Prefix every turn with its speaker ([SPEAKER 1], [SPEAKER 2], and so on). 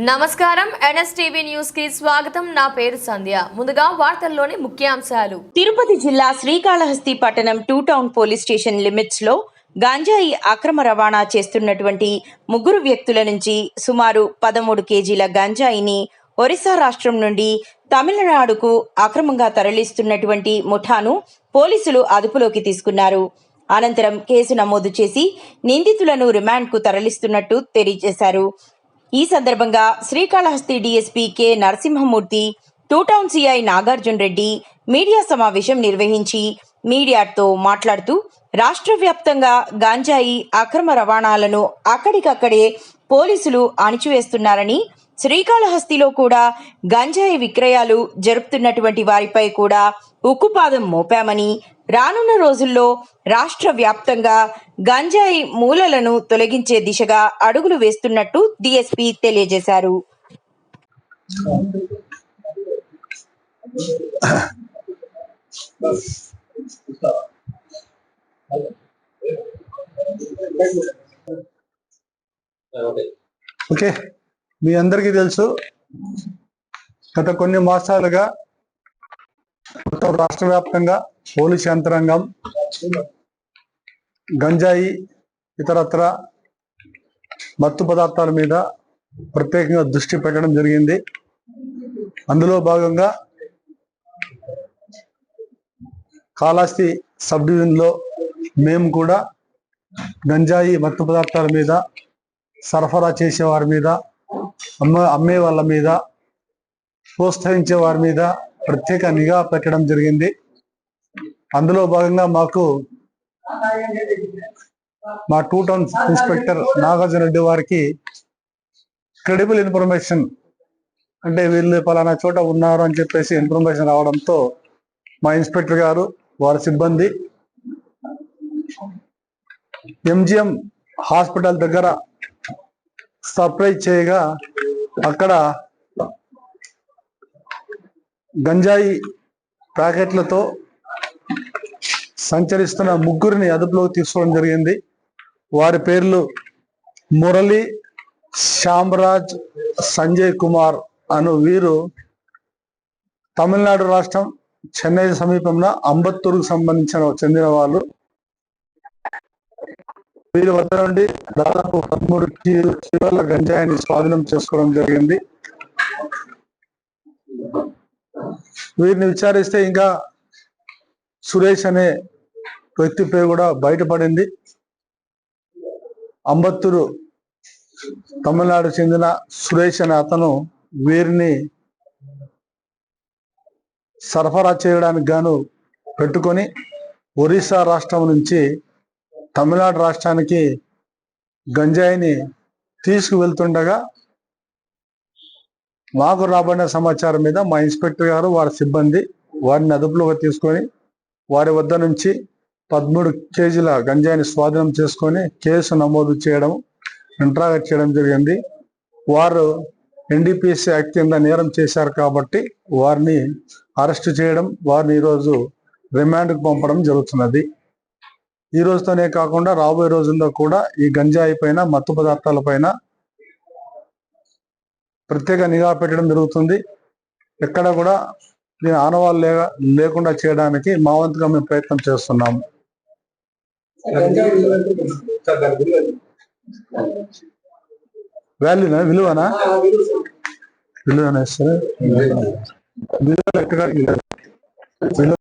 [SPEAKER 1] నమస్కారం NSTV news కి స్వాగతం. నా పేరు సంధ్య. ముందుగా వార్తల్లోని ముఖ్యాంశాలు.
[SPEAKER 2] తిరుపతి జిల్లా శ్రీకాళహస్తి పట్టణం 2 టౌన్ పోలీస్ స్టేషన్ లిమిట్స్ లో గాంజాయి అక్రమ రవాణా చేస్తున్నటువంటి ముగ్గురు వ్యక్తుల నుంచి సుమారు 13 కేజీల గాంజాయిని ఒరిస్సా రాష్ట్రం నుండి తమిళనాడుకు అక్రమంగా తరలిస్తున్నటువంటి ముఠాను పోలీసులు అదుపులోకి తీసుకున్నారు. అనంతరం కేసు నమోదు చేసి నిందితులను రిమాండ్కు తరలిస్తున్నట్టు తెలియజేశారు. ఈ సందర్భంగా Srikalahasti DSP K Narasimhamurthy, 2 town CI Nagarjuna Reddy media సమావేశం నిర్వహించి మీడియాతో మాట్లాడుతూ రాష్ట్ర వ్యాప్తంగా గాంజాయి అక్రమ రవాణాలను అక్కడికక్కడే పోలీసులు అణిచివేస్తున్నారని, శ్రీకాళహస్తిలో కూడా గంజాయి విక్రయాలు జరుపుతున్నటువంటి వారిపై కూడా ఉక్కుపాదం మోపామని, రానున్న రోజుల్లో రాష్ట్ర వ్యాప్తంగా గంజాయి మూలలను తొలగించే దిశగా అడుగులు వేస్తున్నట్టు డీఎస్పీ తెలియజేశారు.
[SPEAKER 3] ఓకే, మీ అందరికీ తెలుసు, గత కొన్ని మాసాలుగా మొత్తం రాష్ట్ర వ్యాప్తంగా పోలీస్ యంత్రాంగం గంజాయి ఇతరత్ర మత్తు పదార్థాల మీద ప్రత్యేకంగా దృష్టి పెట్టడం జరిగింది. అందులో భాగంగా కాళహస్తి సబ్ డివిజన్లో మేము కూడా గంజాయి మత్తు పదార్థాల మీద, సరఫరా చేసే వారి మీద, అమ్మే వాళ్ళ మీద, ప్రోత్సహించే వారి మీద ప్రత్యేక నిఘా పెట్టడం జరిగింది. అందులో భాగంగా మా 2 టౌన్ ఇన్స్పెక్టర్ నాగార్జున రెడ్డి వారికి క్రెడిబుల్ ఇన్ఫర్మేషన్, అంటే వీళ్ళు పలానా చోట ఉన్నారు అని చెప్పేసి ఇన్ఫర్మేషన్ రావడంతో మా ఇన్స్పెక్టర్ గారు వారి సిబ్బంది ఎంజిఎం హాస్పిటల్ దగ్గర సర్ప్రైజ్ చేయగా అక్కడ గంజాయి ప్యాకెట్లతో సంచరిస్తున్న ముగ్గురిని అదుపులోకి తీసుకోవడం జరిగింది. వారి పేర్లు మురళి, శ్యామరాజ్, సంజయ్ కుమార్ అను వీరు తమిళనాడు రాష్ట్రం చెన్నై సమీపంలో అంబత్తూరుకు చెందిన వాళ్ళు. వీరి వద్ద నుండి దాదాపు 13 కిలోల గంజాయిని స్వాధీనం చేసుకోవడం జరిగింది. వీరిని విచారిస్తే ఇంకా సురేష్ అనే వ్యక్తి పేరు కూడా బయటపడింది. అంబత్తూరు తమిళనాడు చెందిన సురేష్ అనే అతను వీరిని సరఫరా చేయడానికి గాను పెట్టుకొని ఒరిస్సా రాష్ట్రం నుంచి తమిళనాడు రాష్ట్రానికి గంజాయిని తీసుకువెళ్తుండగా మాకు రాబడిన సమాచారం మీద మా ఇన్స్పెక్టర్ గారు వారి సిబ్బంది వారిని అదుపులోకి తీసుకొని వారి వద్ద నుంచి 13 కేజీల గంజాయిని స్వాధీనం చేసుకొని కేసు నమోదు చేయడం, ఇంట్రాగేట్ చేయడం జరిగింది. వారు ఎన్డీపీఎస్ యాక్ట్ కింద నేరం చేశారు కాబట్టి వారిని అరెస్ట్ చేయడం, వారిని ఈరోజు రిమాండ్కు పంపడం జరుగుతున్నది. ఈ రోజుతోనే కాకుండా రాబోయే రోజుల్లో కూడా ఈ గంజాయి పైన, మత్తు పదార్థాల పైన ప్రత్యేక నిఘా పెట్టడం జరుగుతుంది. ఎక్కడ కూడా దీని ఆనవాళ్ళు లేకుండా చేయడానికి మా వంతుగా మేము ప్రయత్నం చేస్తున్నాము. విలువనా సరే, విలువ